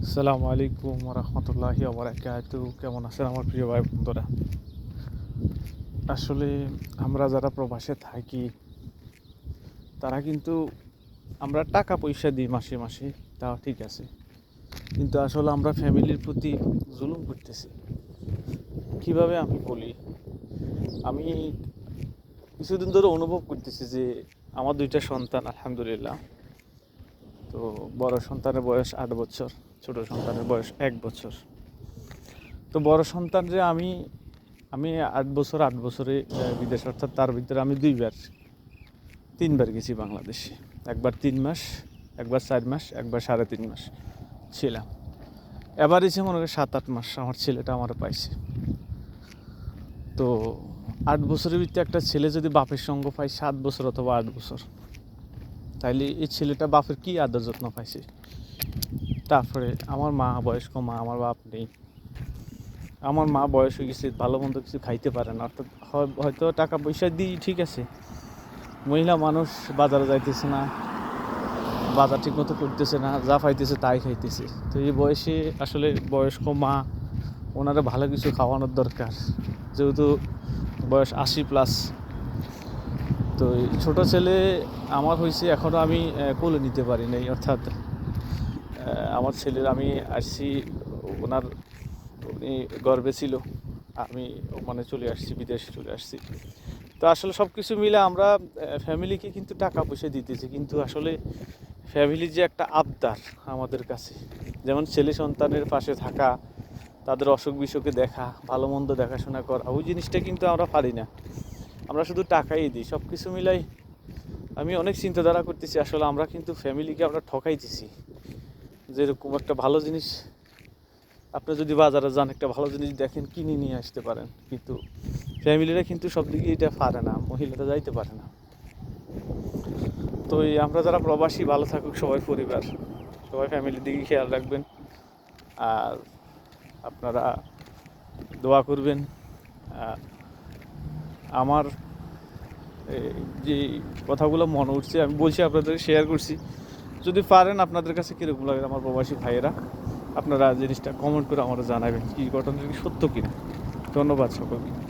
আসসালামু আলাইকুম রহমতুল্লাহি ওবরাকাতু। কেমন আছেন আমার প্রিয় ভাই বন্ধুরা? আসলে আমরা যারা প্রবাসে থাকি তারা কিন্তু আমরা টাকা পয়সা দিই মাসে মাসে, তাও ঠিক আছে, কিন্তু আসলে আমরা ফ্যামিলির প্রতি জুলুম করতেছি। কিভাবে আমি বলি, আমি কিছুদিন ধরে অনুভব করতেছি যে আমার দুইটা সন্তান আলহামদুলিল্লাহ। তো বড় সন্তানের বয়স 8 বছর, ছোট সন্তানের বয়স 1 বছর। তো বড় সন্তান যে আমি আমি 8 বছর 8 বছরে বিদেশ, অর্থাৎ তার ভিতরে আমি তিনবার গেছি বাংলাদেশে। একবার 3 মাস, একবার 4 মাস, একবার 3.5 মাস ছিলাম। এবার এসে মনে হয় 7-8 মাস আমার ছেলেটা আমার পাইছে। তো 8 বছরের ভিতরে একটা ছেলে যদি বাপের সঙ্গ পায় 7 বছর অথবা 8 বছর, তাইলে এই ছেলেটা বাপের কি আদর যত্ন পাইছে। তারপরে আমার মা, বয়স্ক মা, আমার বাপ নেই। আমার মা বয়স হয়ে গেছে, ভালো মন্দ কিছু খাইতে পারে না, অর্থাৎ হয়তো টাকা পয়সা দিই ঠিক আছে, মহিলা মানুষ বাজারে যাইতেছে না, বাজার ঠিক মতো করতেছে না, যা পাইতেছে তাই খাইতেছে। তো এই বয়সে আসলে বয়স্ক মা, ওনারা ভালো কিছু খাওয়ানোর দরকার, যেহেতু বয়স 80+। তো এই ছোটো ছেলে আমার হয়েছে, এখনও আমি কোলে নিতে পারি নাই, অর্থাৎ আমার ছেলের আমি আসছি, ওনার উনি গর্বে ছিল, আমি মানে চলে আসছি, বিদেশে চলে আসছি। তো আসলে সব কিছু মিলে আমরা ফ্যামিলিকে কিন্তু টাকা পয়সা দিতেছি, কিন্তু আসলে ফ্যামিলির যে একটা আবদার আমাদের কাছে, যেমন ছেলে সন্তানের পাশে থাকা, তাদের অসুখ বিসুখে দেখা, ভালো মন্দ দেখাশোনা করা, ওই জিনিসটা কিন্তু আমরা পারি না। আমরা শুধু টাকাই দিই। সব কিছু মিলাই আমি অনেক চিন্তাধারা করতেছি, আসলে আমরা কিন্তু ফ্যামিলিকে আমরা ঠকাইতেছি। যেরকম একটা ভালো জিনিস, আপনি যদি বাজারে যান, একটা ভালো জিনিস দেখেন, কিনে নিয়ে আসতে পারেন, কিন্তু ফ্যামিলিরা কিন্তু সব দিকে এটা পারে না, মহিলারা যাইতে পারে না। তো এই আমরা যারা প্রবাসী, ভালো থাকুক সবাই, পরিবার সবাই ফ্যামিলির দিকে খেয়াল রাখবেন, আর আপনারা দোয়া করবেন। আর আমার যে কথাগুলো মনে উঠছে আমি বলছি, আপনাদেরকে শেয়ার করছি। যদি পারেন, আপনাদের কাছে কীরকম লাগে আমার প্রবাসী ভাইয়েরা, আপনারা জিনিসটা কমেন্ট করে আমাদের জানাবেন, কি ঘটনাটা কি সত্য কিনা। ধন্যবাদ সকলকে।